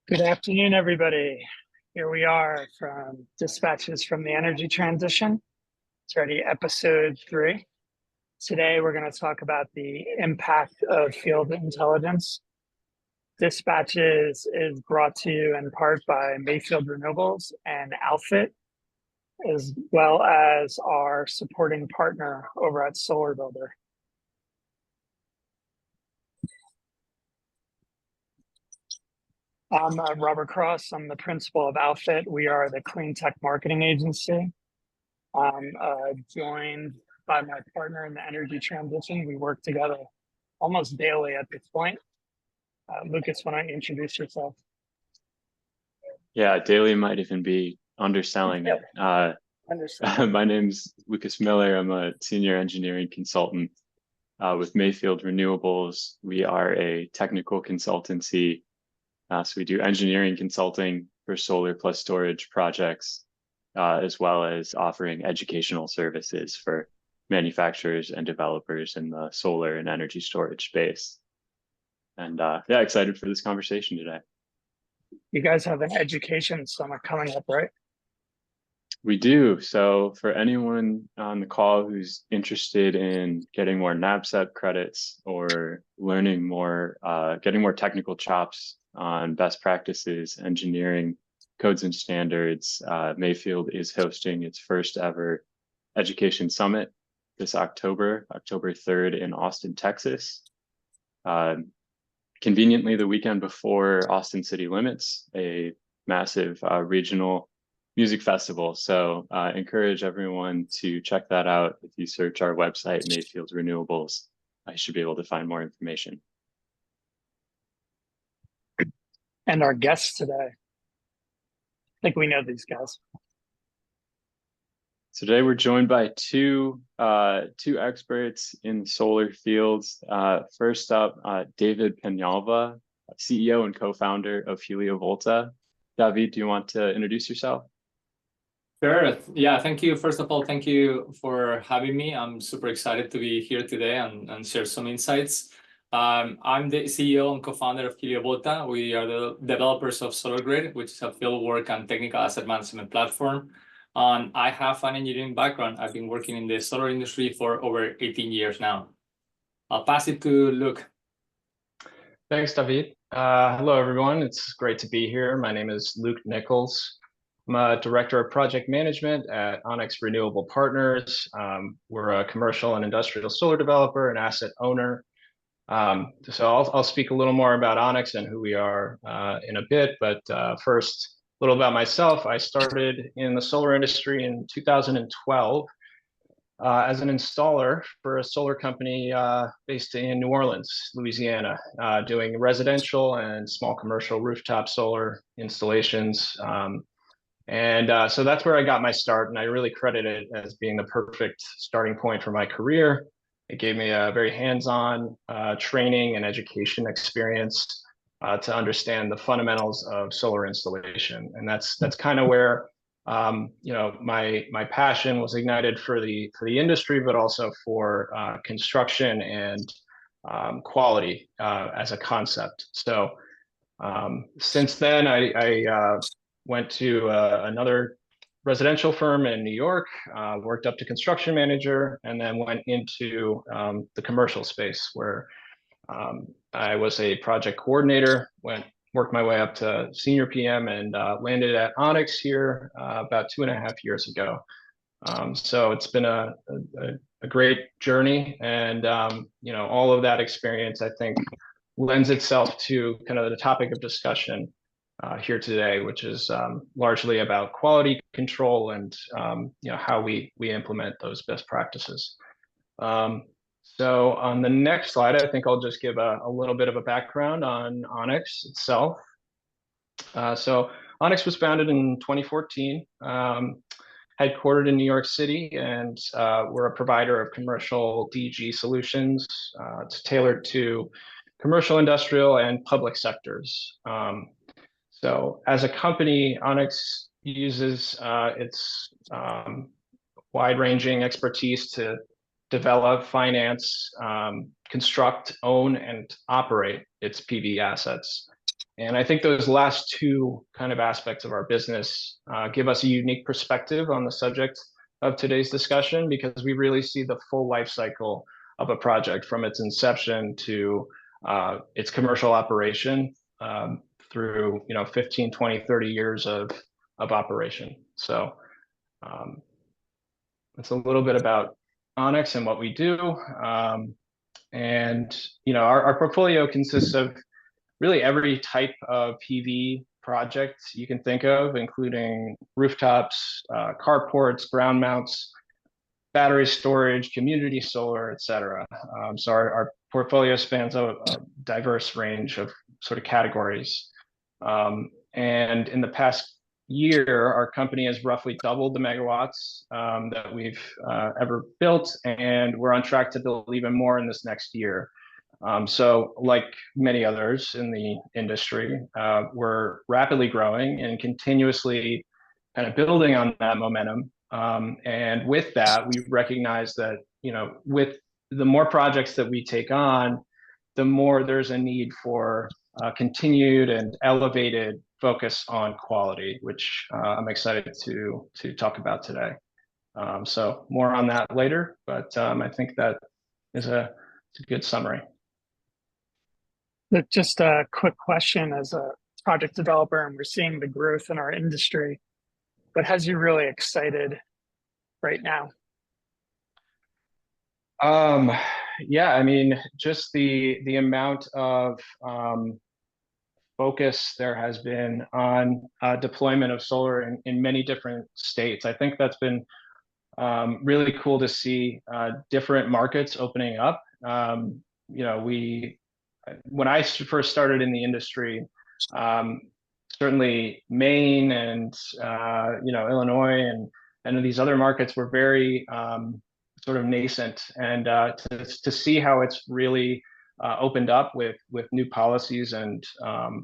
Good afternoon, everybody. Here we are from Dispatches from the Energy Transition. It's already episode 3. Today, we're going to talk about the impact of field intelligence. Dispatches is brought to you in part by Mayfield Renewables and Outfit, as well as our supporting partner over at SolarGrade. I'm Robert Cross. I'm the principal of Outfit. We are the clean tech marketing agency. I'm joined by my partner in the energy transition. We work together almost daily at this point. Lucas, why don't you introduce yourself? Yeah, daily might even be underselling it. My name's Lucas Miller. I'm a senior engineering consultant with Mayfield Renewables. We are a technical consultancy. So we do engineering consulting for solar plus storage projects, as well as offering educational services for manufacturers and developers in the solar and energy storage space. And yeah, excited for this conversation today. You guys have an education summit coming up, right? We do. So for anyone on the call who's interested in getting more NABCEP credits or learning more, getting more technical chops on best practices, engineering codes and standards, Mayfield is hosting its first ever education summit this October 3rd in Austin, Texas. Conveniently, the weekend before Austin City Limits, a massive regional music festival. So encourage everyone to check that out. If you search our website, Mayfield Renewables, I should be able to find more information. And our guests today, I think we know these guys. Today we're joined by two experts in the solar fields. First up, David Penalva, CEO and co-founder of HelioVolta. David, do you want to introduce yourself? Sure. Yeah, thank you. First of all, thank you for having me. I'm super excited to be here today and share some insights. I'm the CEO and co-founder of HelioVolta. We are the developers of SolarGrade, which is a fieldwork and technical asset management platform. I have an engineering background. I've been working in the solar industry for over 18 years now. I'll pass it to Luke. Thanks, David. Hello, everyone. It's great to be here. My name is Luke Nichols. I'm a director of project management at Onyx Renewable Partners. We're a commercial and industrial solar developer and asset owner. So I'll speak a little more about Onyx and who we are in a bit. But first, a little about myself. I started in the solar industry in 2012 as an installer for a solar company based in New Orleans, Louisiana, doing residential and small commercial rooftop solar installations. So that's where I got my start, and I really credit it as being the perfect starting point for my career. It gave me a very hands-on training and education experience to understand the fundamentals of solar installation, and that's kind of where my passion was ignited for the industry, but also for construction and quality as a concept. So since then, I went to another residential firm in New York, worked up to construction manager, and then went into the commercial space where I was a project coordinator, worked my way up to senior PM, and landed at Onyx here about 2.5 years ago. So it's been a great journey, and all of that experience, I think, lends itself to kind of the topic of discussion here today, which is largely about quality control and how we implement those best practices. So on the next slide, I think I'll just give a little bit of a background on Onyx itself. So Onyx was founded in 2014, headquartered in New York City, and we're a provider of commercial DG solutions. It's tailored to commercial, industrial, and public sectors. So as a company, Onyx uses its wide-ranging expertise to develop, finance, construct, own, and operate its PV assets. And I think those last two kind of aspects of our business give us a unique perspective on the subject of today's discussion, because we really see the full life cycle of a project from its inception to its commercial operation through 15, 20, 30 years of operation. So it's a little bit about Onyx and what we do. And our portfolio consists of really every type of PV project you can think of, including rooftops, carports, ground mounts, battery storage, community solar, et cetera. So our portfolio spans a diverse range of sort of categories. And in the past year, our company has roughly doubled the megawatts that we've ever built, and we're on track to build even more in this next year. So like many others in the industry, we're rapidly growing and continuously kind of building on that momentum. And with that, we recognize that, with the more projects that we take on, the more there's a need for continued and elevated focus on quality, which I'm excited to talk about today. So more on that later, but I think that is a good summary. Just a quick question as a project developer, and we're seeing the growth in our industry. What has you really excited right now? Yeah, I mean, just the amount of focus there has been on deployment of solar in many different states. I think that's been really cool to see different markets opening up. When I first started in the industry, certainly Maine and Illinois and these other markets were very sort of nascent, and to see how it's really opened up with new policies and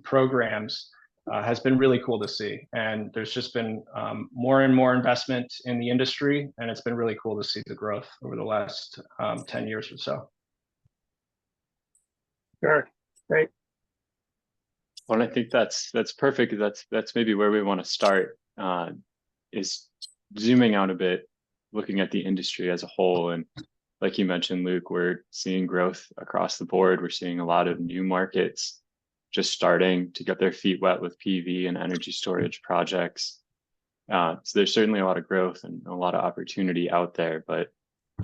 programs has been really cool to see. And there's just been more and more investment in the industry, and it's been really cool to see the growth over the last 10 years or so. Sure, great. Well, I think that's perfect. That's maybe where we want to start, is zooming out a bit, looking at the industry as a whole. And like you mentioned, Luke, we're seeing growth across the board. We're seeing a lot of new markets just starting to get their feet wet with PV and energy storage projects. So there's certainly a lot of growth and a lot of opportunity out there. But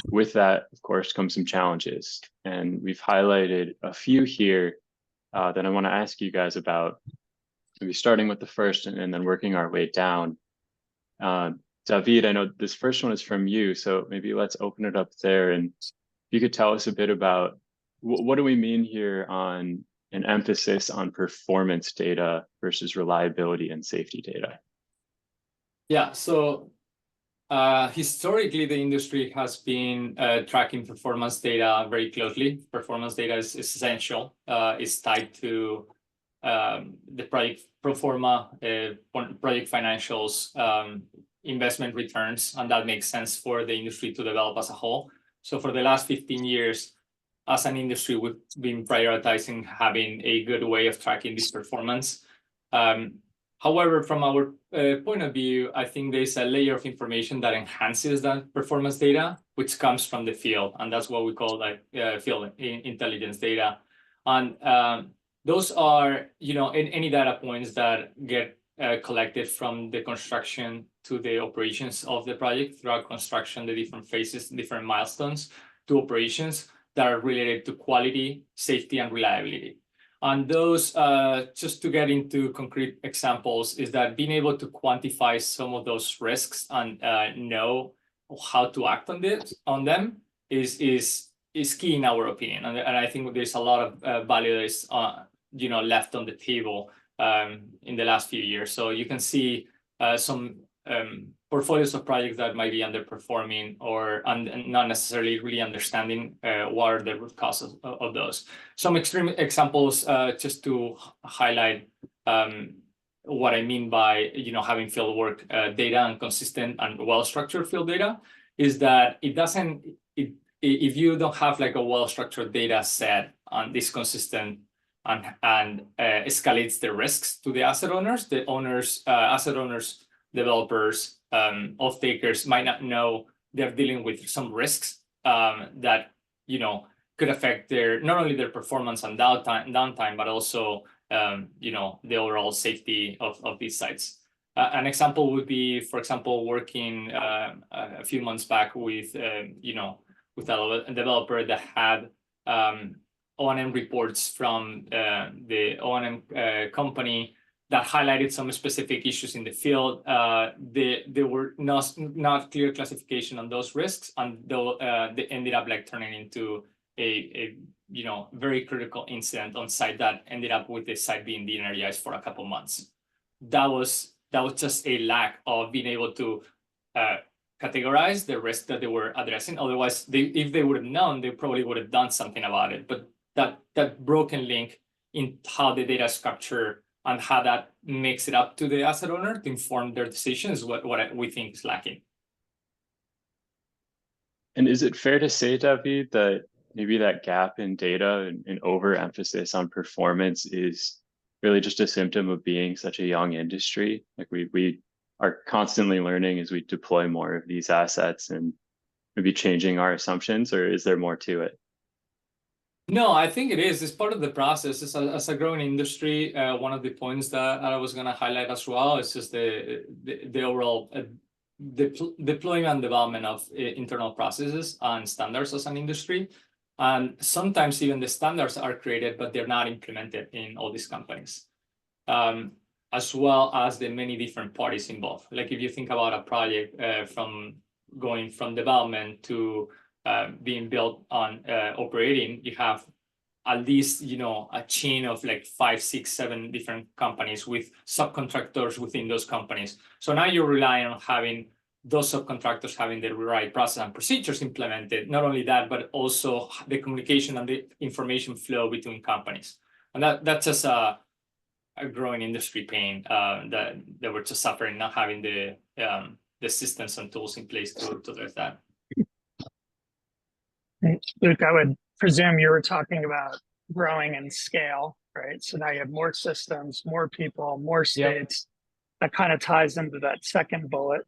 with that, of course, comes some challenges. And we've highlighted a few here that I want to ask you guys about. Maybe starting with the first and then working our way down. David, I know this first one is from you, so maybe let's open it up there. And if you could tell us a bit about what do we mean here on an emphasis on performance data versus reliability and safety data? Yeah, so historically, the industry has been tracking performance data very closely. Performance data is essential. It's tied to the project pro forma, project financials, investment returns, and that makes sense for the industry to develop as a whole. So for the last 15 years, as an industry, we've been prioritizing having a good way of tracking this performance. However, from our point of view, I think there's a layer of information that enhances that performance data, which comes from the field, and that's what we call field intelligence data. And those are, any data points that get collected from the construction to the operations of the project, throughout construction, the different phases, different milestones to operations that are related to quality, safety, and reliability. And those, just to get into concrete examples, is that being able to quantify some of those risks and know how to act on them is key in our opinion. And I think there's a lot of value that is left on the table in the last few years. So you can see some portfolios of projects that might be underperforming or not necessarily really understanding what are the root causes of those. Some extreme examples, just to highlight what I mean by having field work data and consistent and well-structured field data, is that if you don't have like a well-structured data set on this consistent and escalates the risks to the asset owners. The owners, asset owners, developers, off-takers might not know they're dealing with some risks that could affect not only their performance and downtime, but also the overall safety of these sites. An example would be, for example, working a few months back with with a developer that had O&M reports from the O&M company that highlighted some specific issues in the field. There were not clear classification on those risks, and though they ended up turning into a very critical incident on site that ended up with the site being de-energized for a couple months. That was just a lack of being able to categorize the risk that they were addressing. Otherwise, if they would have known, they probably would have done something about it. But that broken link in how the data is captured and how that makes it up to the asset owner to inform their decisions is what we think is lacking. And is it fair to say, David, that maybe that gap in data and overemphasis on performance is really just a symptom of being such a young industry? Like we are constantly learning as we deploy more of these assets and maybe changing our assumptions, or is there more to it? No, I think it is. It's part of the process. As a growing industry, one of the points that I was going to highlight as well is just the overall deployment and development of internal processes and standards as an industry. And sometimes even the standards are created, but they're not implemented in all these companies, as well as the many different parties involved. Like if you think about a project from going from development to being built on operating, you have at least a chain of 5, 6, 7 different companies with subcontractors within those companies. So now you're relying on having those subcontractors having the right process and procedures implemented. Not only that, but also the communication and the information flow between companies. And that's just a growing industry pain that we're just suffering, not having the systems and tools in place to address that. Luke, I would presume you were talking about growing in scale, right? So now you have more systems, more people, more states. That kind of ties into that second bullet.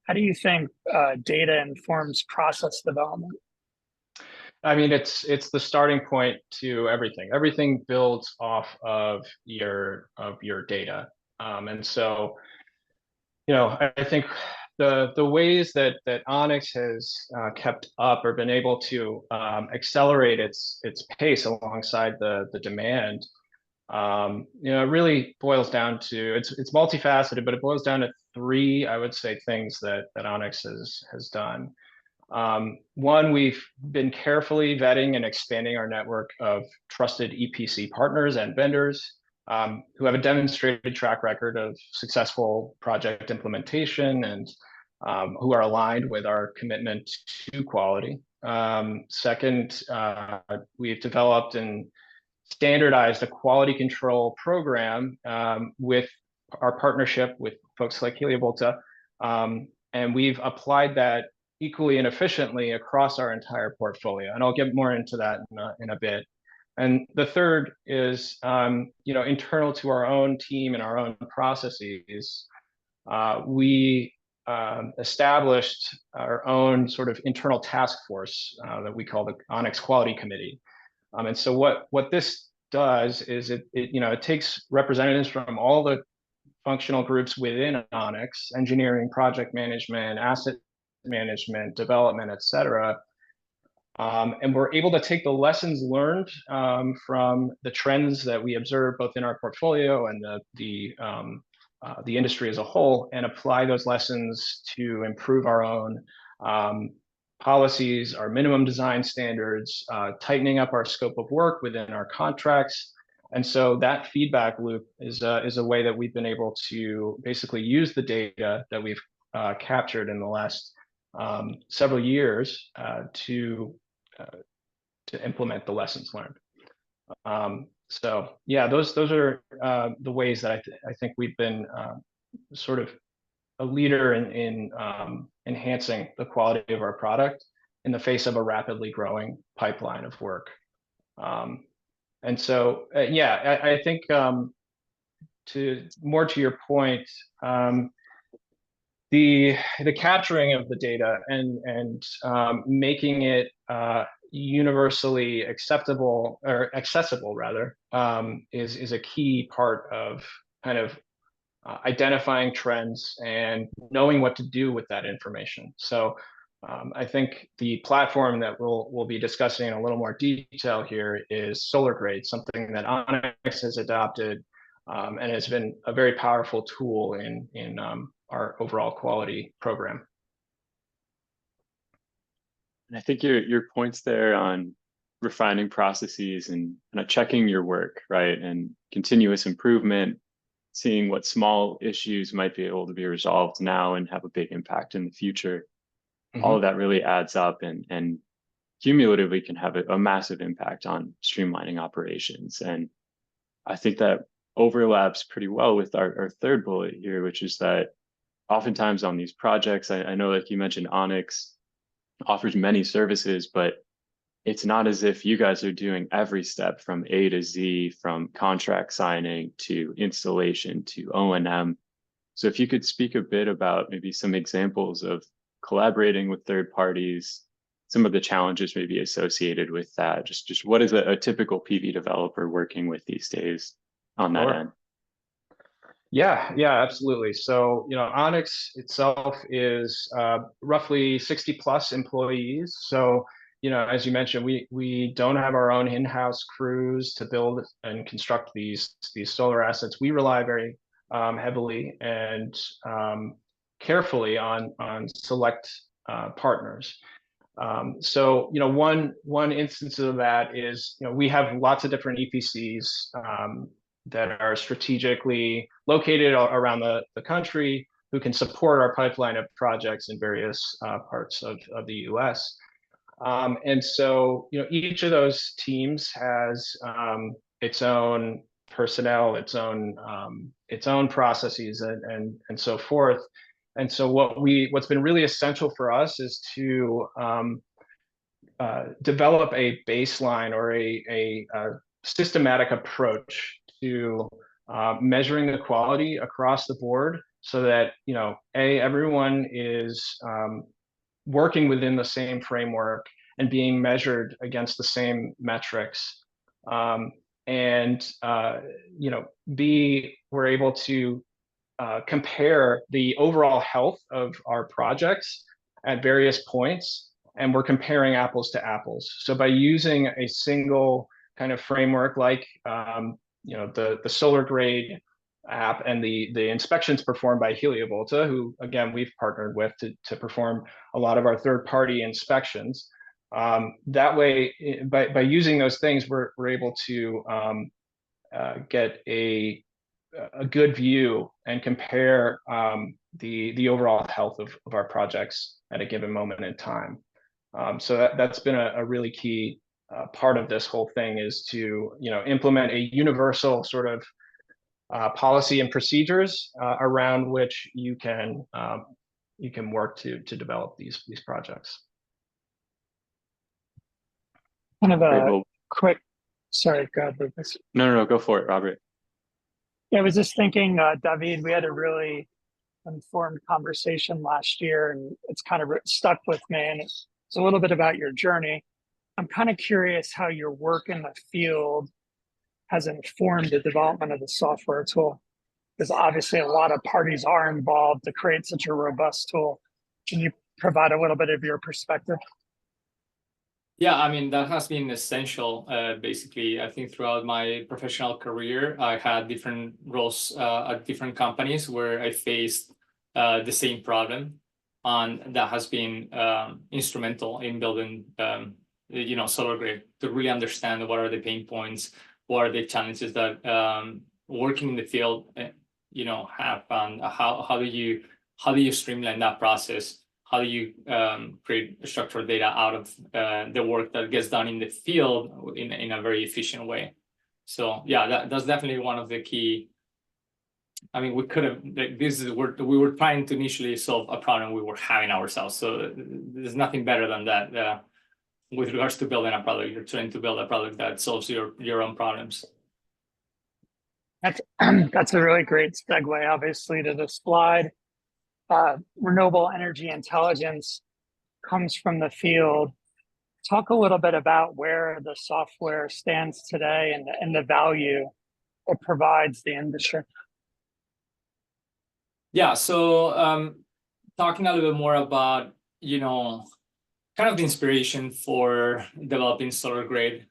How do you think data informs process development? I mean, it's the starting point to everything. Everything builds off of your data, and so I think the ways that Onyx has kept up or been able to accelerate its pace alongside the demand, it really boils down to it's multifaceted, but it boils down to 3, I would say, things that Onyx has done. One, we've been carefully vetting and expanding our network of trusted EPC partners and vendors who have a demonstrated track record of successful project implementation and who are aligned with our commitment to quality. Second, we've developed and standardized a quality control program with our partnership with folks like HelioVolta, and we've applied that equally and efficiently across our entire portfolio. And I'll get more into that in a bit. And the third is, internal to our own team and our own processes, we established our own sort of internal task force that we call the Onyx Quality Committee. And so what this does is it takes representatives from all the functional groups within Onyx, engineering, project management, asset management, development, et cetera. And we're able to take the lessons learned from the trends that we observe both in our portfolio and the industry as a whole, and apply those lessons to improve our own policies, our minimum design standards, tightening up our scope of work within our contracts. And so that feedback loop is a way that we've been able to basically use the data that we've captured in the last several years to implement the lessons learned. So yeah, those are the ways that I think we've been sort of a leader in enhancing the quality of our product in the face of a rapidly growing pipeline of work. And so, yeah, I think to your point, the capturing of the data and making it universally acceptable or accessible rather is a key part of kind of identifying trends and knowing what to do with that information. So I think the platform that we'll be discussing in a little more detail here is SolarGrade, something that Onyx has adopted and has been a very powerful tool in our overall quality program. And I think your points there on refining processes and kind of checking your work, right, and continuous improvement, seeing what small issues might be able to be resolved now and have a big impact in the future. All of that really adds up and cumulatively can have a massive impact on streamlining operations. And I think that overlaps pretty well with our third bullet here, which is that oftentimes on these projects, I know, like you mentioned, Onyx offers many services, but it's not as if you guys are doing every step from A to Z, from contract signing to installation to O&M. So if you could speak a bit about maybe some examples of collaborating with third parties, some of the challenges maybe associated with that, just what is a typical PV developer working with these days on that end? Yeah, absolutely. So, Onyx itself is roughly 60 plus employees. So, as you mentioned, we don't have our own in-house crews to build and construct these solar assets. We rely very heavily and carefully on select partners. So, one instance of that is, we have lots of different EPCs that are strategically located around the country who can support our pipeline of projects in various parts of the US. And so, each of those teams has its own personnel, its own processes, and so forth. And so, what's been really essential for us is to develop a baseline or a systematic approach to measuring the quality across the board, so that everyone is working within the same framework and being measured against the same metrics, and we're able to compare the overall health of our projects at various points, and we're comparing apples to apples. So by using a single kind of framework like the SolarGrade app and the inspections performed by HelioVolta, who again we've partnered with to perform a lot of our third-party inspections. That way, by using those things, we're able to get a good view and compare the overall health of our projects at a given moment in time. So that's been a really key part of this whole thing, is to implement a universal sort of policy and procedures around which you can work to develop these projects. Kind of a quick, sorry, go ahead, Lucas. No, go for it, Robert. Yeah, I was just thinking, David, we had a really informed conversation last year, and it's kind of stuck with me, and it's a little bit about your journey. I'm kind of curious how your work in the field has informed the development of the software tool, because obviously a lot of parties are involved to create such a robust tool. Can you provide a little bit of your perspective? Yeah, I mean, that has been essential. Basically, I think throughout my professional career, I had different roles at different companies where I faced the same problem. And that has been instrumental in building, SolarGrade, to really understand what are the pain points, what are the challenges that working in the field, have, and how do you streamline that process? How do you create structured data out of the work that gets done in the field in a very efficient way? So yeah, that's definitely one of the key. I mean, we could have, we were trying to initially solve a problem we were having ourselves. So there's nothing better than that with regards to building a product. You're trying to build a product that solves your own problems. That's that's a really great segue, obviously, to the slide. Renewable energy intelligence comes from the field. Talk a little bit about where the software stands today and the value it provides the industry. Yeah, so talking a little bit more about, kind of the inspiration for developing SolarGrade.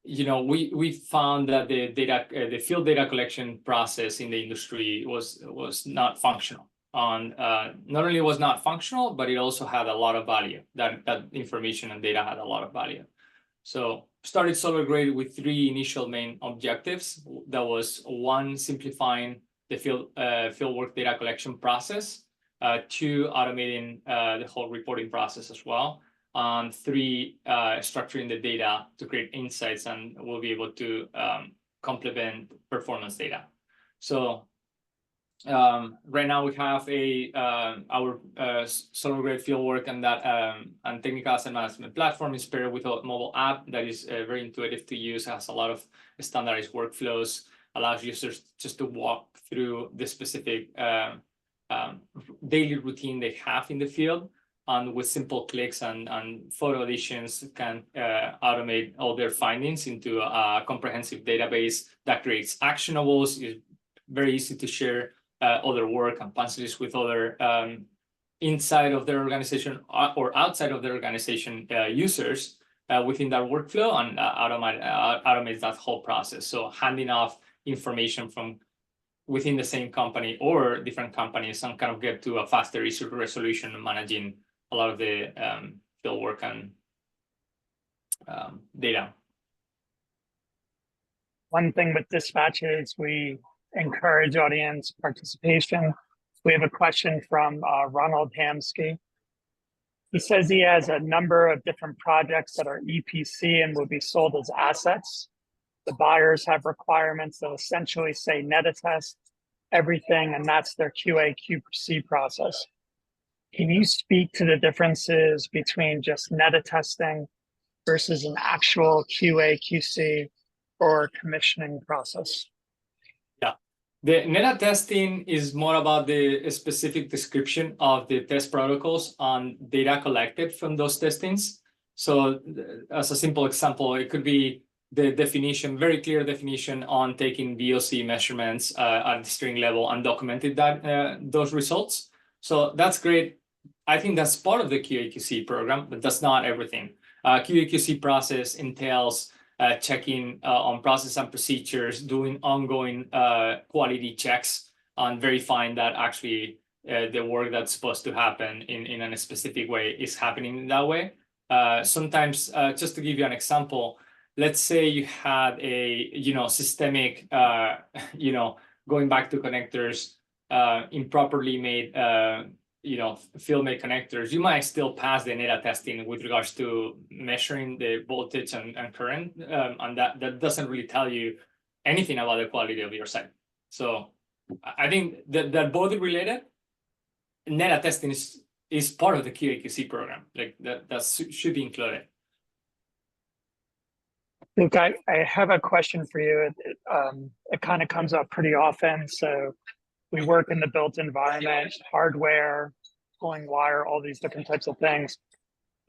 We found that the field data collection process in the industry was not functional. Not only was not functional, but it also had a lot of value. That information and data had a lot of value. So started SolarGrade with 3 initial main objectives. That was 1, simplifying the fieldwork data collection process. 2, automating the whole reporting process as well. 3, structuring the data to create insights, and we'll be able to complement performance data. So right now we have our SolarGrade fieldwork and that and technical asset management platform is paired with a mobile app that is very intuitive to use, has a lot of standardized workflows, allows users just to walk through the specific daily routine they have in the field, and with simple clicks and photo additions can automate all their findings into a comprehensive database that creates actionables. Is very easy to share other work and punch lists with other inside of their organization or outside of their organization users within that workflow, and automates that whole process. So handing off information from within the same company or different companies and kind of get to a faster issue resolution and managing a lot of the field work and data. One thing with dispatch is we encourage audience participation. We have a question from Ronald Hamsky. He says he has a number of different projects that are EPC and will be sold as assets. The buyers have requirements that essentially say net attest everything, and that's their QA/QC process. Can you speak to the differences between just net attesting versus an actual QA/QC or commissioning process? Yeah, the net attesting is more about the specific description of the test protocols and data collected from those testings. So as a simple example, it could be the definition, very clear definition on taking VOC measurements at the string level and documented that those results. So that's great. I think that's part of the QA/QC program, but that's not everything. QA/QC process entails checking on process and procedures, doing ongoing quality checks, and verifying that actually the work that's supposed to happen in a specific way is happening in that way. Sometimes, just to give you an example, let's say you had a systemic going back to connectors, improperly made field made connectors. You might still pass the net testing with regards to measuring the voltage and current, and that doesn't really tell you anything about the quality of your site. So I think that both are related. Net testing is part of the QA/QC program. Like that should be included. Luke, I have a question for you. It kind of comes up pretty often. So we work in the built environment, hardware, pulling wire, all these different types of things.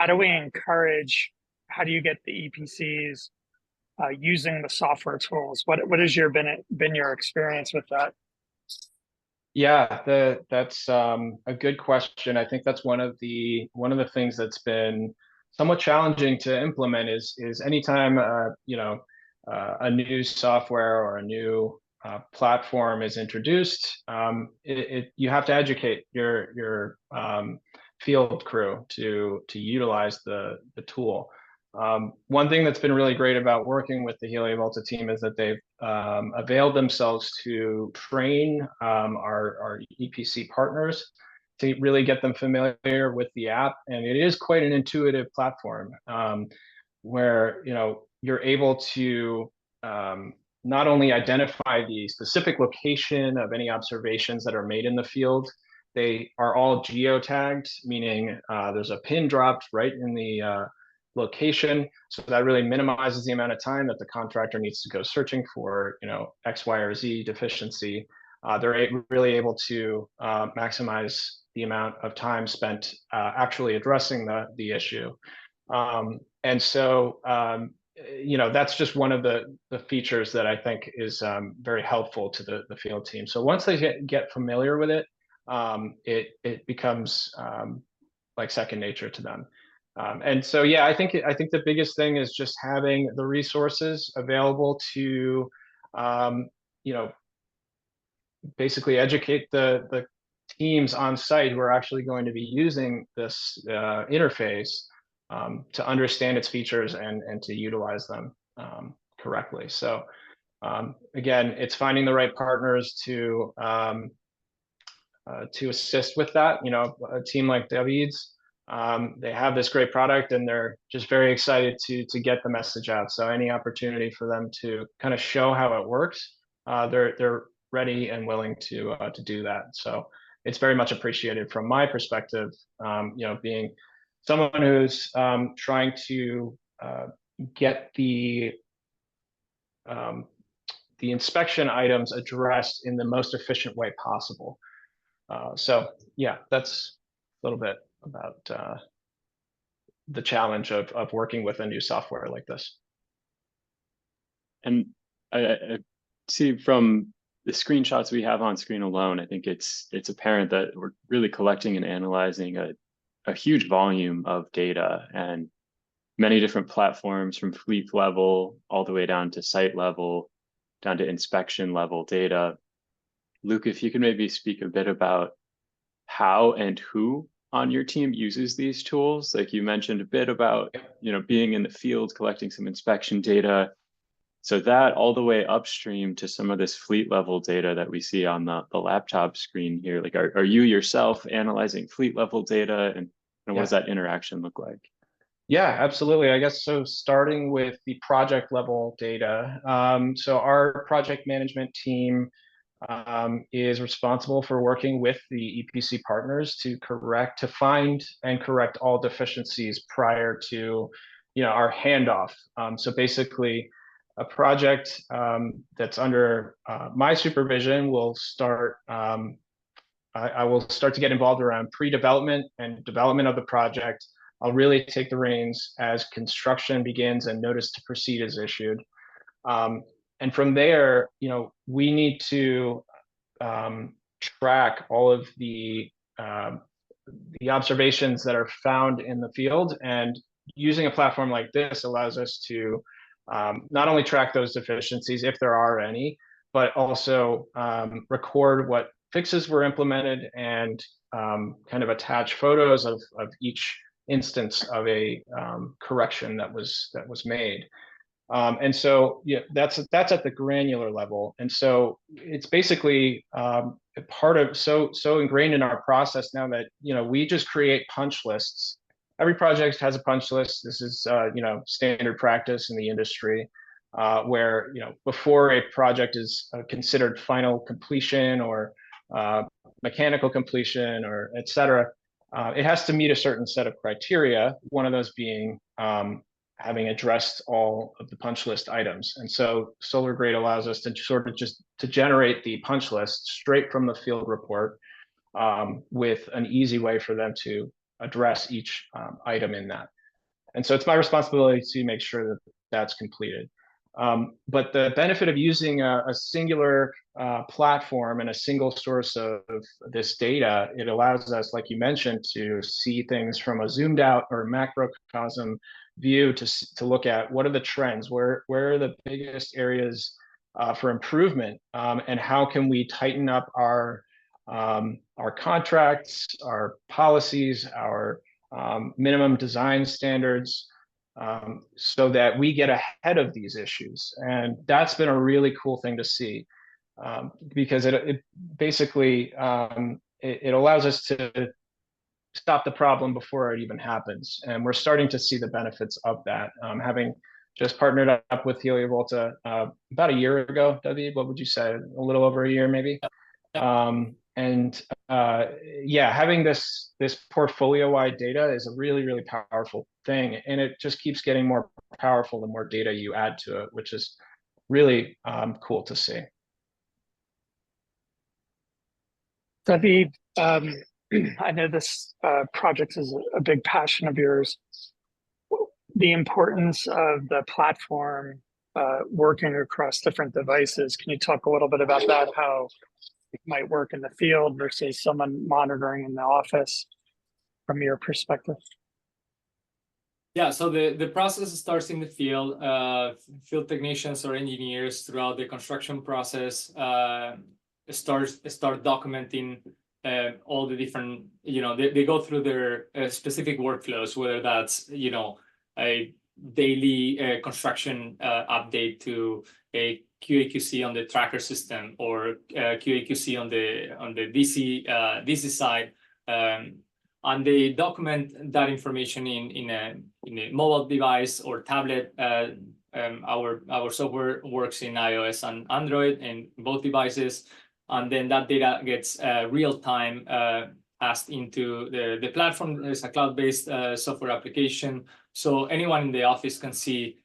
How do you get the EPCs using the software tools? What has been your experience with that? Yeah, that's a good question. I think that's one of the things that's been somewhat challenging to implement is anytime a new software or a new platform is introduced, you have to educate your field crew to utilize the tool. One thing that's been really great about working with the HelioVolta team is that they've availed themselves to train our EPC partners to really get them familiar with the app. And it is quite an intuitive platform where you're able to not only identify the specific location of any observations that are made in the field, They are all geotagged, meaning there's a pin dropped right in the location. So that really minimizes the amount of time that the contractor needs to go searching for, X, Y, or Z deficiency. They're really able to maximize the amount of time spent actually addressing the issue. And so, that's just one of the features that I think is very helpful to the field team. So once they get familiar with it, it becomes like second nature to them. And so, yeah, I think the biggest thing is just having the resources available to, basically educate the teams on site who are actually going to be using this interface to understand its features and to utilize them correctly. So again, it's finding the right partners to assist with that. A team like David's, they have this great product and they're just very excited to get the message out. So any opportunity for them to kind of show how it works, they're ready and willing to do that. So it's very much appreciated from my perspective, being someone who's trying to get the inspection items addressed in the most efficient way possible. So yeah, that's a little bit about the challenge of working with a new software like this. And I see from the screenshots we have on screen alone, I think it's apparent that we're really collecting and analyzing a huge volume of data and many different platforms, from fleet level all the way down to site level, down to inspection level data. Luke, if you could maybe speak a bit about how and who on your team uses these tools. Like you mentioned a bit about, being in the field, collecting some inspection data. So that all the way upstream to some of this fleet level data that we see on the laptop screen here. Like, are you yourself analyzing fleet level data, and what does that interaction look like? Yeah, absolutely. I guess so. Starting with the project level data. So our project management team is responsible for working with the EPC partners to find and correct all deficiencies prior to, our handoff. So basically, a project that's under my supervision will start. I will start to get involved around pre-development and development of the project. I'll really take the reins as construction begins and notice to proceed is issued. And from there, we need to track all of the observations that are found in the field. And using a platform like this allows us to not only track those deficiencies, if there are any, but also record what fixes were implemented and kind of attach photos of each instance of a correction that was made. And so, yeah, that's at the granular level. And so it's basically part of so ingrained in our process now that, we just create punch lists. Every project has a punch list. This is, standard practice in the industry, where, before a project is considered final completion or mechanical completion or et cetera, it has to meet a certain set of criteria, one of those being having addressed all of the punch list items. And so SolarGrade allows us to sort of just to generate the punch list straight from the field report with an easy way for them to address each item in that. And so it's my responsibility to make sure that that's completed. But the benefit of using a singular platform and a single source of this data, it allows us, like you mentioned, to see things from a zoomed out or macrocosm view to look at what are the trends, where are the biggest areas for improvement, and how can we tighten up our contracts, our policies, our minimum design standards, so that we get ahead of these issues. And that's been a really cool thing to see, because it basically it allows us to stop the problem before it even happens. And we're starting to see the benefits of that. Having just partnered up with HelioVolta about a year ago, David, what would you say? A little over a year, maybe? Yeah, having this portfolio-wide data is a really powerful thing, and it just keeps getting more powerful the more data you add to it, which is really cool to see. David, I know this project is a big passion of yours. The importance of the platform working across different devices. Can you talk a little bit about that? How it might work in the field versus someone monitoring in the office from your perspective? Yeah, so the process starts in the field. Field technicians or engineers throughout the construction process start documenting all the different, they go through their specific workflows, whether that's, a daily construction update to a QA/QC on the tracker system, or QA/QC on the DC side, and they document that information in a mobile device or tablet. Our software works in iOS and Android in both devices, and then that data gets real time passed into the platform. There's a cloud-based software application, so anyone in the office can see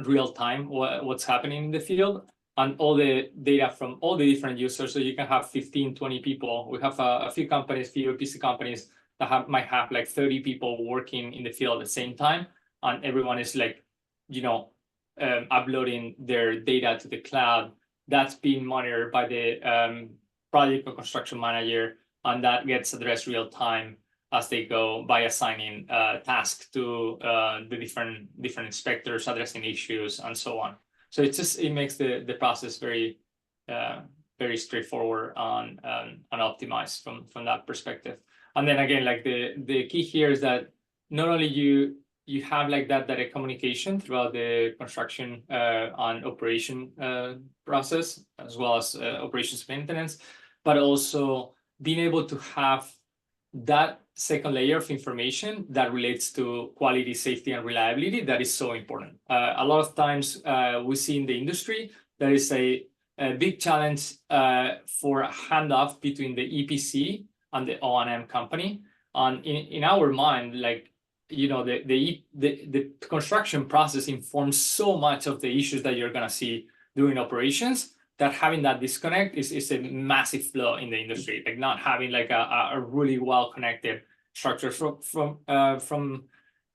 real time what's happening in the field, and all the data from all the different users. So you can have 15, 20 people. We have a few companies, few PC companies that might have like 30 people working in the field at the same time, and everyone is like, uploading their data to the cloud. That's being monitored by the project or construction manager, and that gets addressed real time as they go by assigning tasks to the different inspectors, addressing issues, and so on. So it makes the process very straightforward and optimized from that perspective. And then again, like the key here is that not only you have like that direct communication throughout the construction and operation process, as well as operations maintenance, but also being able to have that second layer of information that relates to quality, safety, and reliability. That is so important. A lot of times we see in the industry there is a big challenge for a handoff between the EPC and the O&M company. And in our mind, like, the construction process informs so much of the issues that you're gonna see during operations, that having that disconnect is a massive flaw in the industry. Like not having like a really well connected structure. From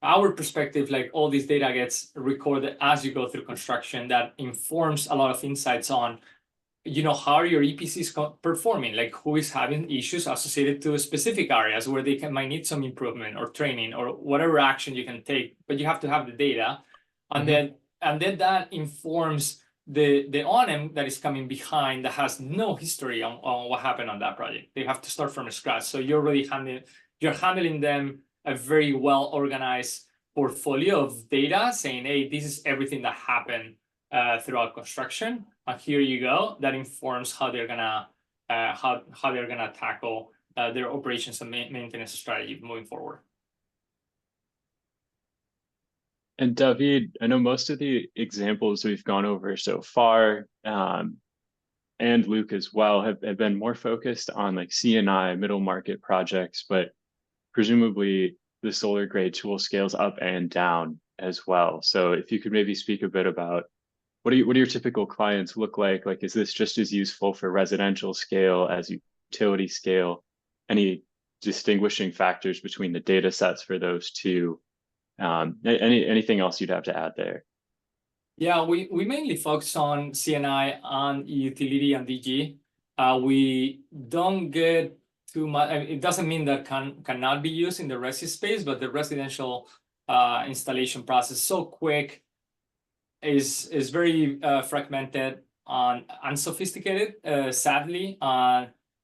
our perspective, like all this data gets recorded as you go through construction. That informs a lot of insights on, how are your EPCs performing? Like who is having issues associated to specific areas where they might need some improvement or training or whatever action you can take, but you have to have the data. And then that informs the O&M that is coming behind, that has no history on what happened on that project. They have to start from scratch. So you're really handling them a very well organized portfolio of data, saying, hey, this is everything that happened throughout construction, and here you go. That informs how they're gonna tackle their operations and maintenance strategy moving forward. And David, I know most of the examples we've gone over so far, and Luke as well, have been more focused on like C&I middle market projects, but presumably the SolarGrade tool scales up and down as well. So if you could maybe speak a bit about what do your typical clients look like? Like, is this just as useful for residential scale as utility scale? Any distinguishing factors between the data sets for those two? Anything else you'd have to add there? Yeah, we mainly focus on C&I and utility and DG. We don't get too much. I mean, it doesn't mean that cannot be used in the resi space, but the residential installation process is so quick, is very fragmented and unsophisticated. Sadly,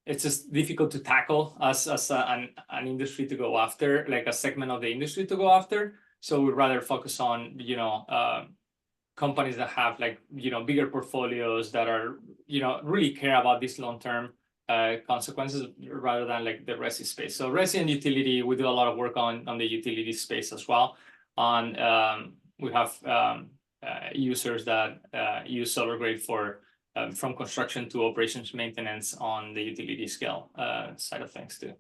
it's just difficult to tackle as an industry to go after, like a segment of the industry to go after. So we'd rather focus on companies that have like bigger portfolios that are really care about these long-term consequences, rather than like the resi space. So resi and utility, we do a lot of work on the utility space as well. And we have users that use SolarGrade for from construction to operations maintenance on the utility scale side of things too.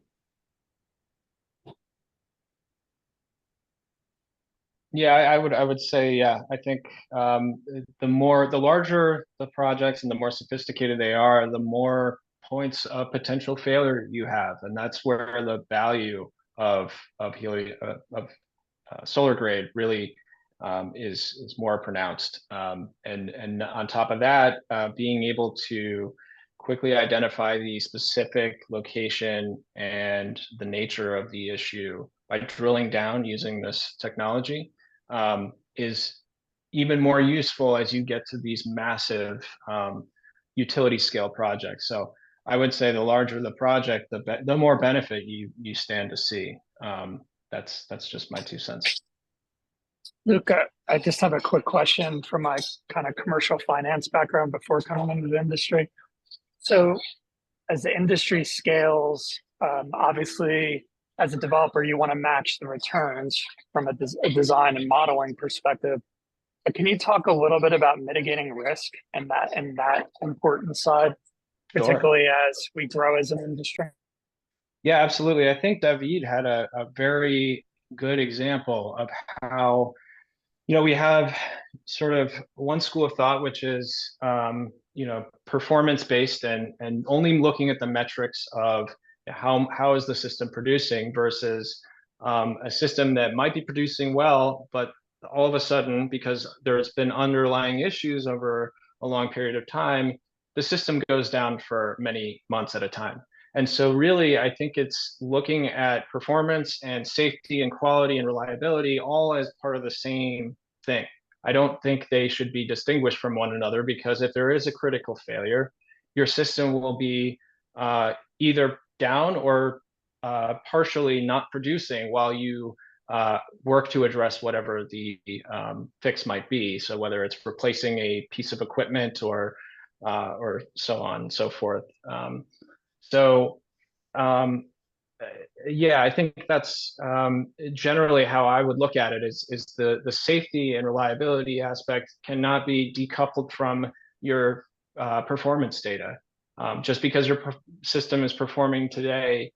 Yeah, I would say, yeah, I think the larger the projects and the more sophisticated they are, the more points of potential failure you have, and that's where the value of SolarGrade really is more pronounced. And on top of that, being able to quickly identify the specific location and the nature of the issue by drilling down using this technology is even more useful as you get to these massive utility scale projects. So I would say the larger the project, the more benefit you stand to see. That's just my 2 cents. Luca, I just have a quick question from my kind of commercial finance background before coming into the industry. So as the industry scales, obviously, as a developer, you want to match the returns from a design and modeling perspective. But can you talk a little bit about mitigating risk and that important side, particularly as we grow as an industry? Yeah, absolutely. I think David had a very good example of how, we have sort of one school of thought, which is, performance based and only looking at the metrics of how is the system producing versus a system that might be producing well, but all of a sudden, because there's been underlying issues over a long period of time, the system goes down for many months at a time. And so really, I think it's looking at performance and safety and quality and reliability all as part of the same thing. I don't think they should be distinguished from one another, because if there is a critical failure, your system will be either down or partially not producing while you work to address whatever the fix might be. So whether it's replacing a piece of equipment or so on and so forth. Yeah, I think that's generally how I would look at it. Is the safety and reliability aspect cannot be decoupled from your performance data. Just because your system is performing today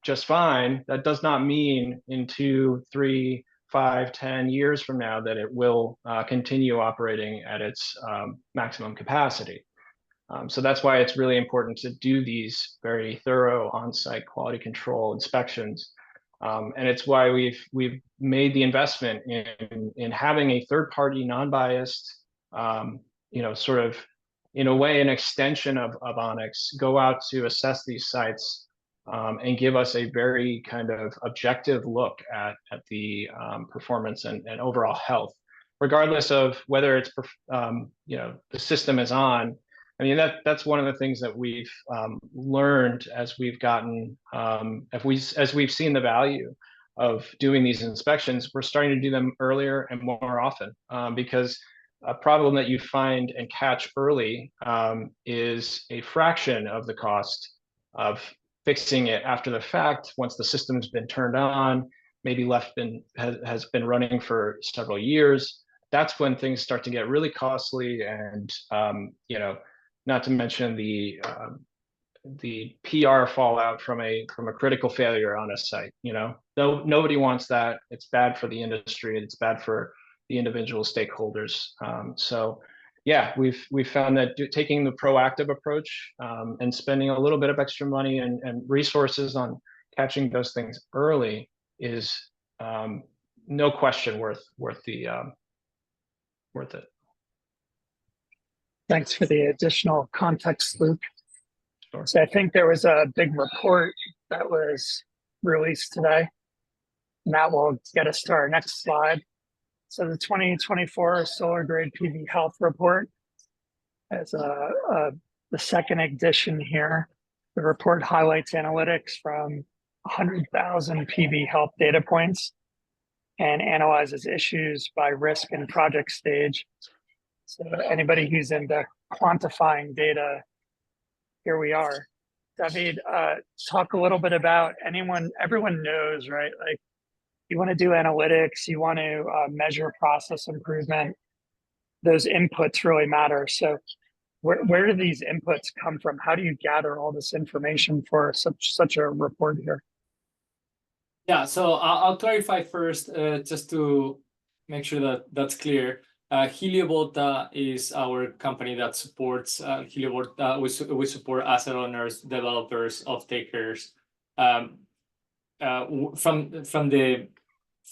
just fine, that does not mean in 2, 3, 5, 10 years from now that it will continue operating at its maximum capacity. So that's why it's really important to do these very thorough on-site quality control inspections. And it's why we've made the investment in having a third-party, non-biased, sort of, in a way, an extension of Onyx go out to assess these sites and give us a very kind of objective look at the performance and overall health, regardless of whether it's the system is on. I mean, that's one of the things that we've learned as we've gotten, as we've seen the value of doing these inspections. We're starting to do them earlier and more often, because a problem that you find and catch early is a fraction of the cost of fixing it after the fact, once the system's been turned on, maybe has been running for several years. That's when things start to get really costly, and not to mention the PR fallout from a critical failure on a site. Nobody wants that. It's bad for the industry, and it's bad for the individual stakeholders. So yeah, we've found that taking the proactive approach and spending a little bit of extra money and resources on catching those things early is no question worth it. Thanks for the additional context, Luke. Sure. So I think there was a big report that was released today, and that will get us to our next slide. So the 2024 SolarGrade PV Health Report is the second edition here. The report highlights analytics from 100,000 PV health data points and analyzes issues by risk and project stage. So anybody who's into quantifying data, here we are. David, talk a little bit about everyone knows, right? Like, you want to do analytics, you want to measure process improvement. Those inputs really matter. So Where do these inputs come from? How do you gather all this information for such a report here? Yeah, so I'll clarify first, just to make sure that that's clear. HelioVolta is our company that supports HelioVolta. We support asset owners, developers, off-takers, from the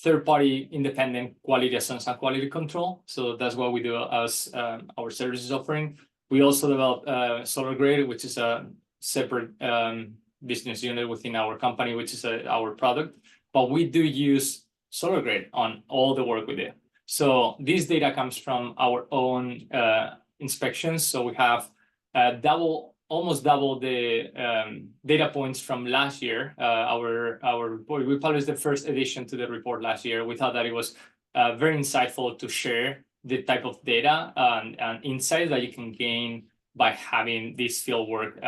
third-party independent quality assurance and quality control. So that's what we do as our services offering. We also develop SolarGrade, which is a separate business unit within our company, which is our product. But we do use SolarGrade on all the work we do. So this data comes from our own inspections. So we have almost double the data points from last year. Our report, we published the first edition to the report last year. We thought that it was very insightful to share the type of data and insights that you can gain by having this fieldwork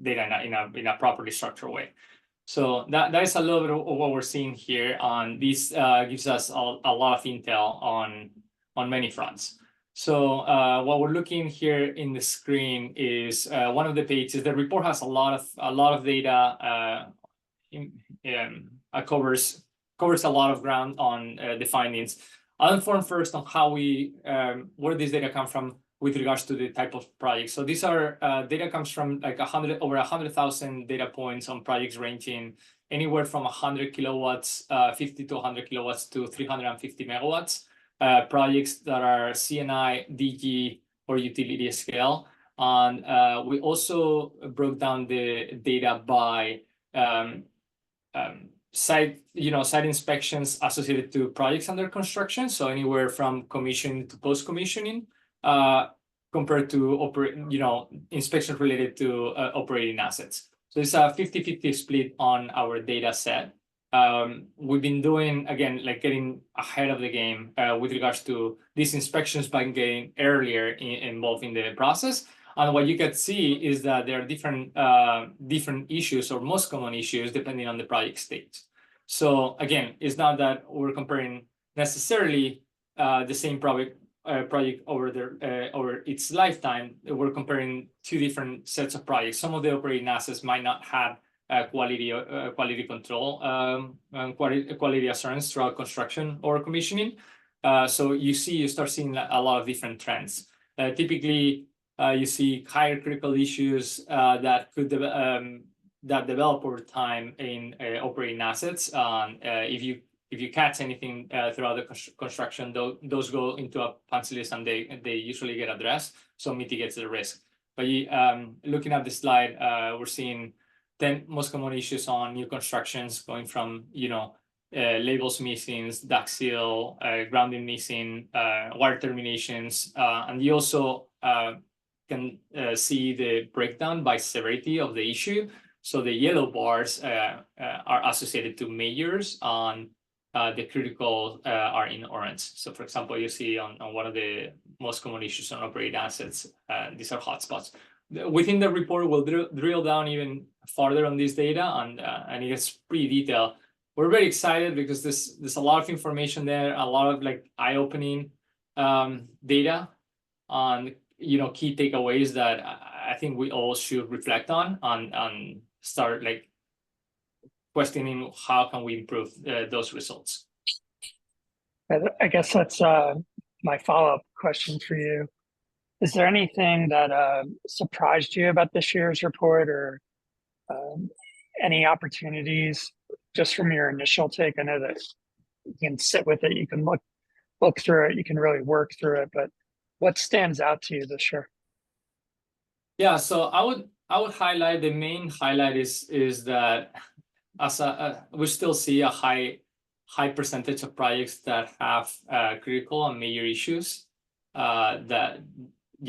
data in a properly structured way. So that is a little bit of what we're seeing here. This gives us a lot of intel on many fronts. So what we're looking here in the screen is one of the pages. The report has a lot of data. Covers a lot of ground on the findings. I'll inform first on how where this data come from with regards to the type of project. So these are data comes from like over 100,000 data points on projects ranging anywhere from 100 kilowatts, 50 to 100 kilowatts to 350 megawatts. Projects that are CNI, DG, or utility scale. And we also broke down the data by site inspections associated to projects under construction. So anywhere from commissioning to post-commissioning, compared to inspections related to operating assets. So it's a 50-50 split on our data set. We've been doing, again, like getting ahead of the game with regards to these inspections by getting earlier involved in the process. And what you can see is that there are different issues, or most common issues, depending on the project stage. So again, it's not that we're comparing necessarily the same project over its lifetime. We're comparing two different sets of projects. Some of the operating assets might not have quality control and quality assurance throughout construction or commissioning. So you start seeing a lot of different trends. Typically, you see higher critical issues that could develop over time in operating assets. If you catch anything throughout the construction, those go into a punch list and they usually get addressed, so mitigates the risk. But looking at the slide, we're seeing 10 most common issues on new constructions, going from labels missing, duct seal, grounding missing, wire terminations, and you also can see the breakdown by severity of the issue. So the yellow bars are associated to majors, and the critical are in orange. So for example, you see on one of the most common issues on operating assets, these are hotspots. Within the report, we'll drill down even farther on this data, and it gets pretty detailed. We're very excited because there's a lot of information there, a lot of like eye-opening data on key takeaways that I think we all should reflect on start like questioning how can we improve those results. I guess that's my follow-up question for you. Is there anything that surprised you about this year's report, or any opportunities just from your initial take? I know that you can sit with it, you can look through it, you can really work through it, but what stands out to you this year? Yeah, so I would highlight, the main highlight is that we still see a high percentage of projects that have critical and major issues that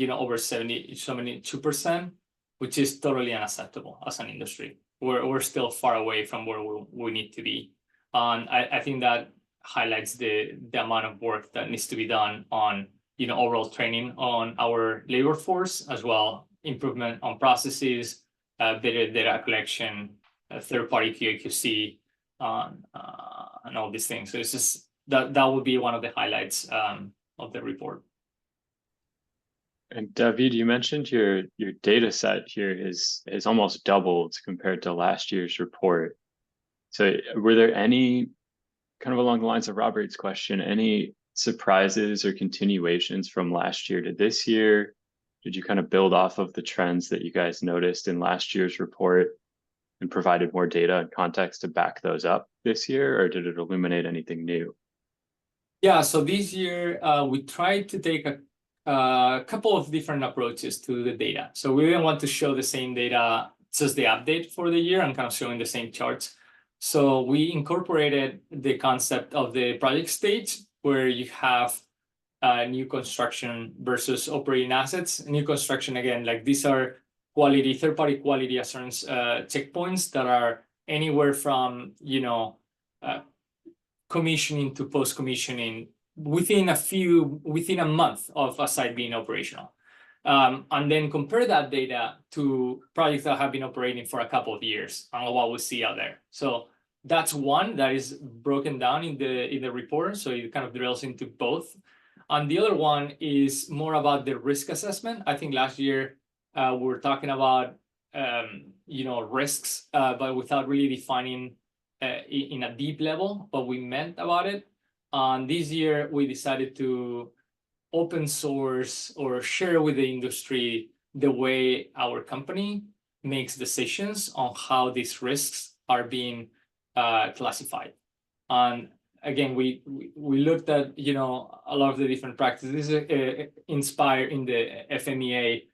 over 72%, which is totally unacceptable as an industry. We're still far away from where we need to be. And I think that highlights the amount of work that needs to be done on overall training on our labor force, as well improvement on processes, better data collection, third-party QA/QC, and all these things. So it's just that would be one of the highlights of the report. And David, you mentioned your data set here is almost doubled compared to last year's report. So were there any, kind of along the lines of Robert's question, any surprises or continuations from last year to this year? Did you kind of build off of the trends that you guys noticed in last year's report and provided more data and context to back those up this year, or did it illuminate anything new? Yeah, so this year we tried to take a couple of different approaches to the data. So we didn't want to show the same data, just the update for the year and kind of showing the same charts. So we incorporated the concept of the project stage, where you have new construction versus operating assets. New construction, again, like these are quality, third-party quality assurance checkpoints that are anywhere from, commissioning to post-commissioning within a month of a site being operational. And then compare that data to projects that have been operating for a couple of years and what we see out there. So that's one that is broken down in the report. So it kind of drills into both. And the other one is more about the risk assessment. I think last year we were talking about risks, but without really defining in a deep level what we meant about it. And this year we decided to open source or share with the industry the way our company makes decisions on how these risks are being classified. And again, we looked at a lot of the different practices inspired in the FMEA,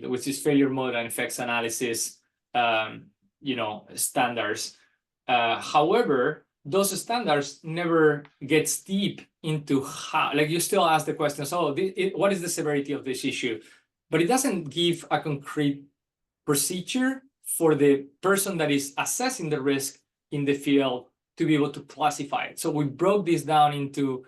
which is failure mode and effects analysis, standards. However, those standards never get deep into how, like you still ask the question, so what is the severity of this issue? But it doesn't give a concrete procedure for the person that is assessing the risk in the field to be able to classify it. So we broke this down into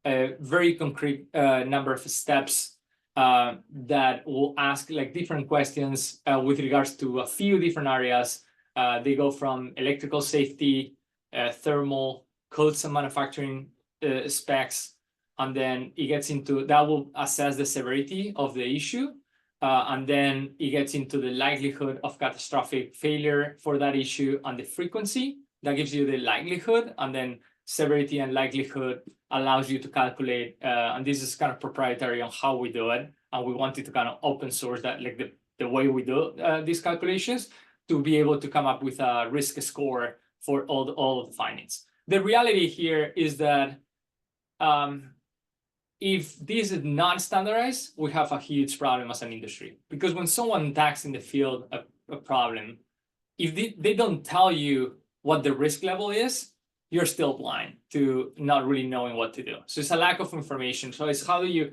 a very concrete number of steps that will ask like different questions with regards to a few different areas. They go from electrical safety, thermal, codes and manufacturing specs, and then it gets into, that will assess the severity of the issue. And then it gets into the likelihood of catastrophic failure for that issue and the frequency. That gives you the likelihood, and then severity and likelihood allows you to calculate, and this is kind of proprietary on how we do it, and we wanted to kind of open source that, like the way we do these calculations, to be able to come up with a risk score for all of the findings. The reality here is that if this is not standardized, we have a huge problem as an industry, because when someone tags in the field a problem, if they don't tell you what the risk level is, you're still blind to not really knowing what to do. So it's a lack of information. So it's how do you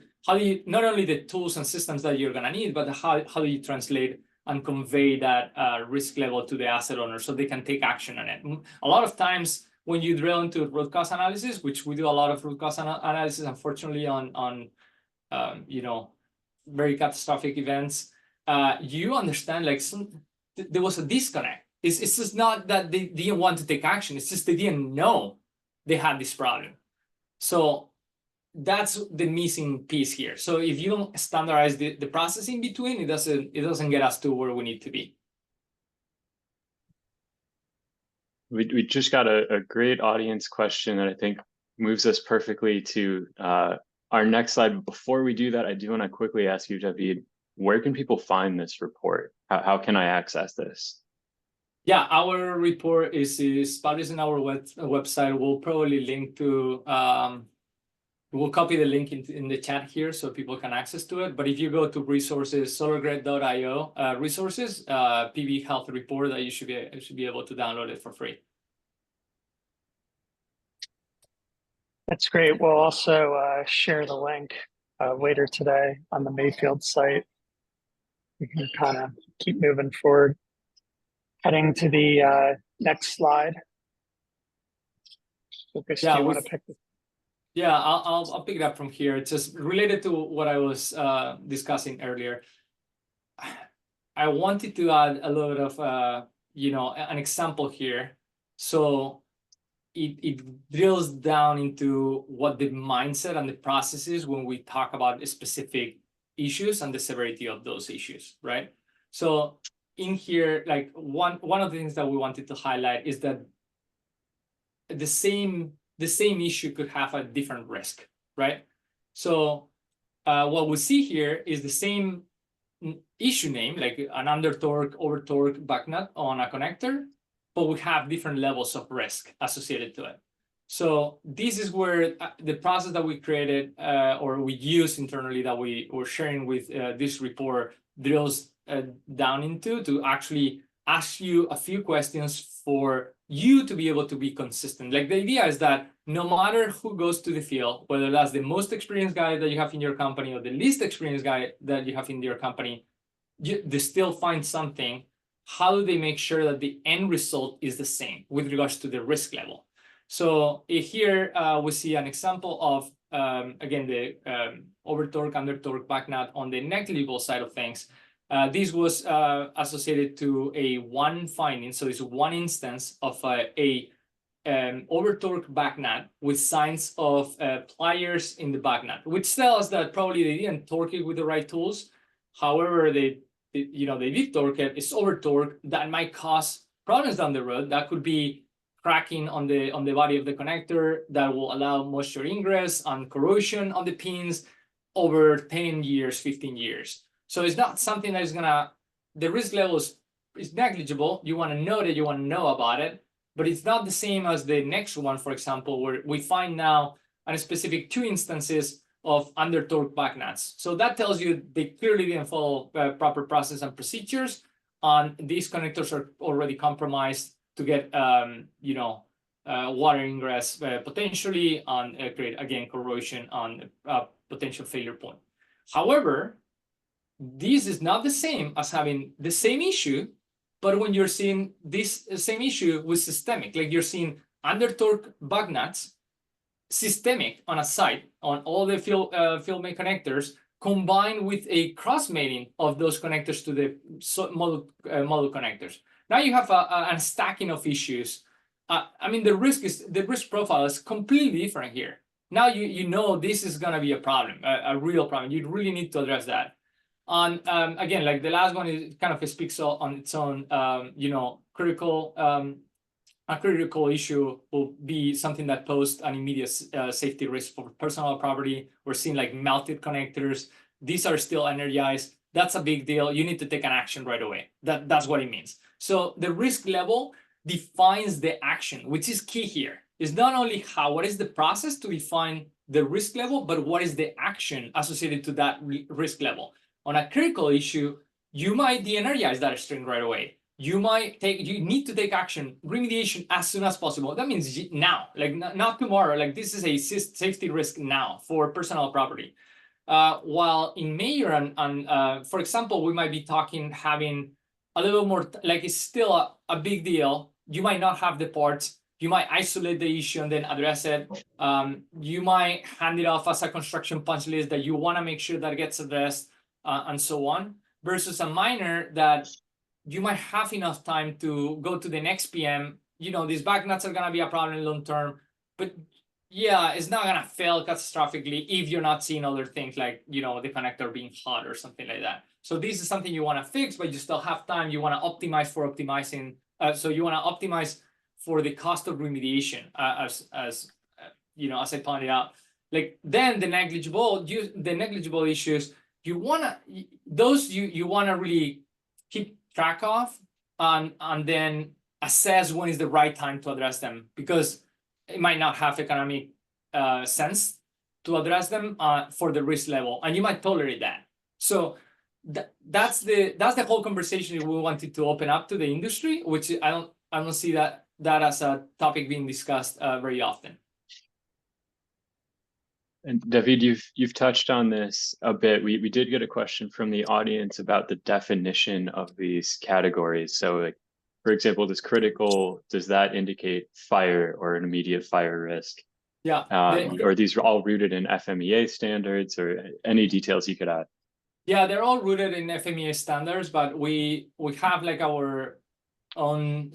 not only the tools and systems that you're gonna need, but how do you translate and convey that risk level to the asset owner so they can take action on it. A lot of times when you drill into root cause analysis, which we do a lot of root cause analysis, unfortunately, on very catastrophic events, you understand like there was a disconnect. It's just not that they didn't want to take action. It's just they didn't know they had this problem. So that's the missing piece here. So if you don't standardize the process in between, it doesn't get us to where we need to be. We just got a great audience question that I think moves us perfectly to our next slide. But before we do that, I do want to quickly ask you, David, where can people find this report? How can I access this? Yeah, our report is published in our website. We'll probably link to, we'll copy the link in the chat here so people can access to it. But if you go to resources, solargrade.io resources, PV Health Report, that you should be able to download it for free. That's great. We'll also share the link later today on the Mayfield site. We can kind of keep moving forward. Heading to the next slide. Lucas, do you want to pick this? Yeah, I'll pick it up from here. It's just related to what I was discussing earlier. I wanted to add a little bit of an example here. So it drills down into what the mindset and the process is when we talk about a specific issues and the severity of those issues, right? So in here, like one of the things that we wanted to highlight is that the same issue could have a different risk, right? So what we see here is the same issue name, like an under torque, over torque back nut on a connector, but we have different levels of risk associated to it. So this is where the process that we created or we use internally that we were sharing with this report drills down into to actually ask you a few questions for you to be able to be consistent. Like the idea is that no matter who goes to the field, whether that's the most experienced guy that you have in your company or the least experienced guy that you have in your company, they still find something. How do they make sure that the end result is the same with regards to the risk level? So here we see an example of, again, the over torque, under torque back nut on the negligible side of things. This was associated to a one finding, so it's one instance of a over torque back nut with signs of pliers in the back nut, which tells us that probably they didn't torque it with the right tools. However, they did torque it. It's over torque that might cause problems down the road. That could be cracking on the body of the connector that will allow moisture ingress and corrosion on the pins over 10 years, 15 years. So it's not something that is gonna, the risk level is negligible. You want to know that you want to know about it, but it's not the same as the next one, for example, where we find now a specific 2 instances of under torque back nuts. So that tells you they clearly didn't follow proper process and procedures, and these connectors are already compromised to get water ingress potentially, and create again corrosion on potential failure point. However, this is not the same as having the same issue, but when you're seeing this same issue with systemic, like you're seeing under torque back nuts systemic on a site on all the field mate connectors, combined with a cross mating of those connectors to the module connectors. Now you have a stacking of issues. I mean, the risk profile is completely different here. Now you know this is going to be a problem, a real problem. You really need to address that. And again, like the last one, it kind of speaks on its own. A critical issue will be something that poses an immediate safety risk for personal property. We're seeing like melted connectors. These are still energized. That's a big deal. You need to take an action right away. That's what it means. So the risk level defines the action, which is key here. It's not only what is the process to define the risk level, but what is the action associated to that risk level. On a critical issue, you might de-energize that string right away. You need to take action, remediation as soon as possible. That means now, like not tomorrow. Like this is a safety risk now for personal property. While in major and for example, we might be having a little more, like it's still a big deal. You might not have the parts. You might isolate the issue and then address it. You might hand it off as a construction punch list that you want to make sure that it gets addressed and so on, versus a minor that you might have enough time to go to the next PM. These back nuts are going to be a problem long term, but yeah, it's not going to fail catastrophically if you're not seeing other things like, the connector being hot or something like that. So this is something you want to fix, but you still have time. You want to optimize for optimizing. So you want to optimize for the cost of remediation, as I pointed out. Like then the negligible issues, you want to really keep track of and then assess when is the right time to address them, because it might not have economic sense to address them for the risk level, and you might tolerate that. So that's the whole conversation we wanted to open up to the industry, which I don't see that as a topic being discussed very often. And David, you've touched on this a bit. We did get a question from the audience about the definition of these categories. So, like, for example, does that indicate fire or an immediate fire risk? Yeah. Or these are all rooted in FMEA standards, or any details you could add? Yeah, they're all rooted in FMEA standards, but we have like our own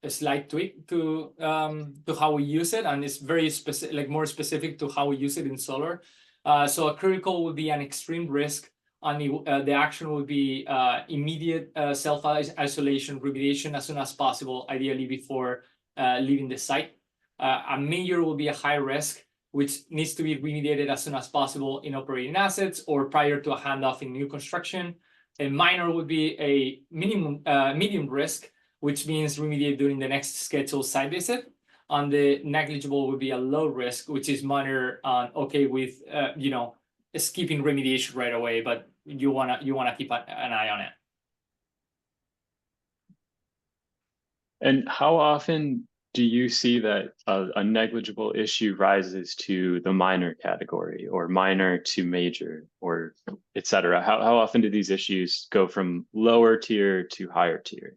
a slight tweak to how we use it, and it's very specific, like more specific to how we use it in solar. So a critical would be an extreme risk, and the action would be immediate self-isolation, remediation as soon as possible, ideally before leaving the site. A major will be a high risk, which needs to be remediated as soon as possible in operating assets or prior to a handoff in new construction. A minor would be a medium risk, which means remediate during the next scheduled site visit. And the negligible would be a low risk, which is minor and okay with skipping remediation right away, but you wanna keep an eye on it. And how often do you see that a negligible issue rises to the minor category, or minor to major, or et cetera? How often do these issues go from lower tier to higher tier?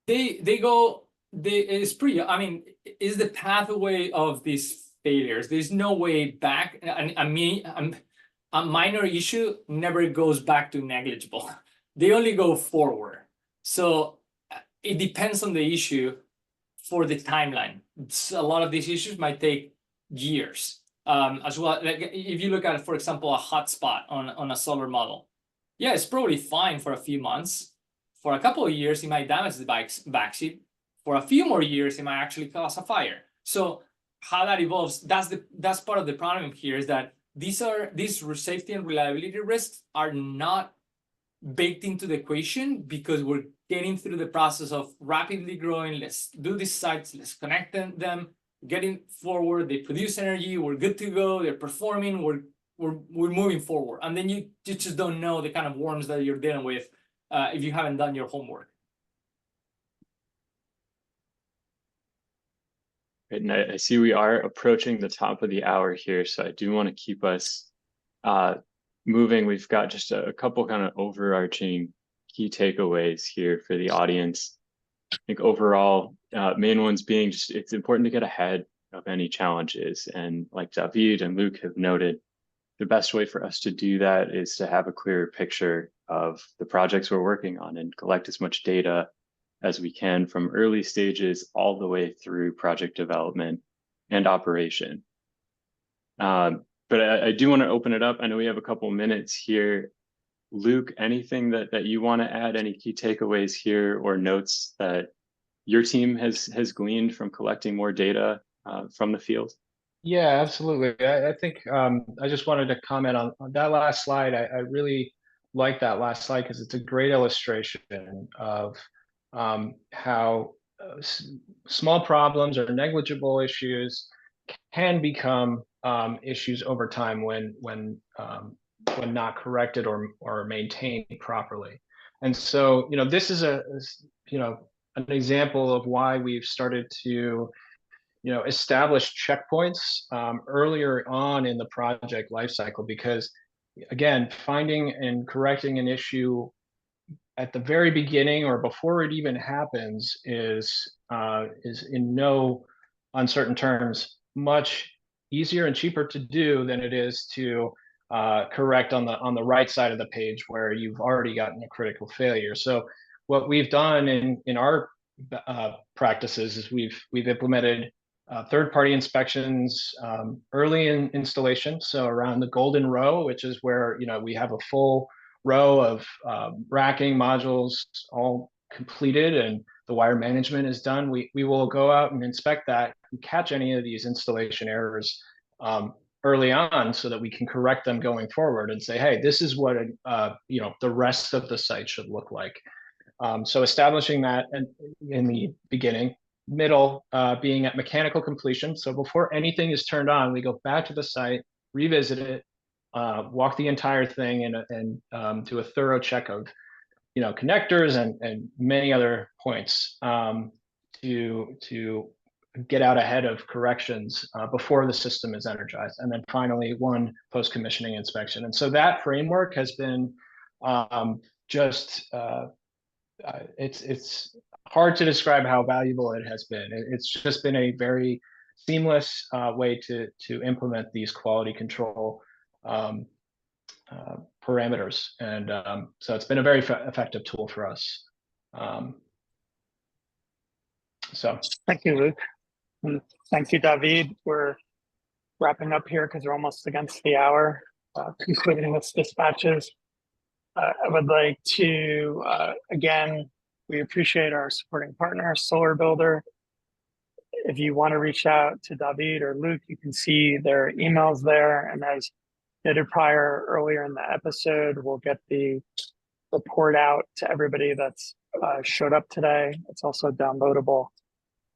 It's pretty, I mean, is the pathway of these failures. There's no way back. A minor issue never goes back to negligible. They only go forward. So it depends on the issue for the timeline. A lot of these issues might take years. As well, like if you look at, for example, a hotspot on a solar model, yeah, it's probably fine for a few months. For a couple of years, it might damage the backseat. For a few more years, it might actually cause a fire. So how that evolves, that's part of the problem here, is that these safety and reliability risks are not baked into the equation because we're getting through the process of rapidly growing. Let's do these sites, let's connect them, getting forward, they produce energy, we're good to go, they're performing, we're moving forward. And then you just don't know the kind of worms that you're dealing with if you haven't done your homework. Right, and I see we are approaching the top of the hour here, so I do want to keep us moving. We've got just a couple kind of overarching key takeaways here for the audience. I think overall, main ones being just it's important to get ahead of any challenges. And like David and Luke have noted, the best way for us to do that is to have a clearer picture of the projects we're working on and collect as much data as we can from early stages all the way through project development and operation. But I do want to open it up. I know we have a couple minutes here. Luke, anything that you want to add, any key takeaways here or notes that your team has gleaned from collecting more data from the field? Yeah, absolutely. I think I just wanted to comment on that last slide. I really like that last slide because it's a great illustration of how small problems or negligible issues can become issues over time when not corrected or maintained properly. And so, this is an example of why we've started to establish checkpoints earlier on in the project lifecycle, because again, finding and correcting an issue at the very beginning or before it even happens is in no uncertain terms much easier and cheaper to do than it is to correct on the right side of the page where you've already gotten a critical failure. So what we've done in our practices is we've implemented third-party inspections early in installation. So around the golden row, which is where we have a full row of racking modules all completed and the wire management is done, we will go out and inspect that and catch any of these installation errors early on so that we can correct them going forward and say, hey, this is what the rest of the site should look like. So establishing that in the beginning, middle being at mechanical completion. So before anything is turned on, we go back to the site, revisit it, walk the entire thing and do a thorough check of connectors and many other points to get out ahead of corrections before the system is energized. And then finally, one post-commissioning inspection. And so that framework has been it's hard to describe how valuable it has been. It's just been a very seamless way to implement these quality control parameters. And so it's been a very effective tool for us. Thank you, Luke. And thank you, David. We're wrapping up here because we're almost against the hour, concluding with dispatches. I would like to, again, we appreciate our supporting partner, Solar Builder. If you want to reach out to David or Luke, you can see their emails there. And as noted earlier in the episode, we'll get the report out to everybody that's showed up today. It's also downloadable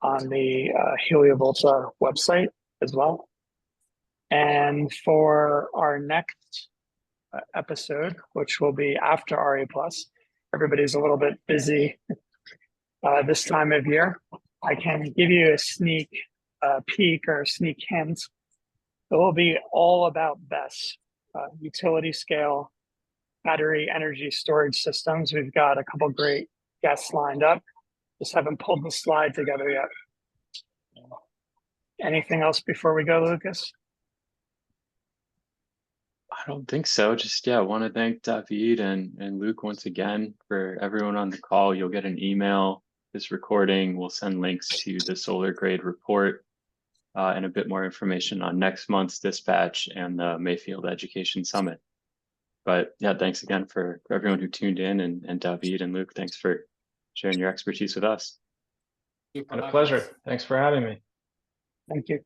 on the HelioVolta website as well. And for our next episode, which will be after RE+, everybody's a little bit busy this time of year. I can give you a sneak peek or a sneak hint. It will be all about BESS, utility scale battery energy storage systems. We've got a couple great guests lined up. Just haven't pulled the slide together yet. Anything else before we go, Lucas? I don't think so. Just, yeah, I want to thank David and Luke once again. For everyone on the call, you'll get an email. This recording will send links to the SolarGrade report and a bit more information on next month's dispatch and the Mayfield Education Summit. But yeah, thanks again for everyone who tuned in, and David and Luke, thanks for sharing your expertise with us. And a pleasure. Thanks for having me. Thank you.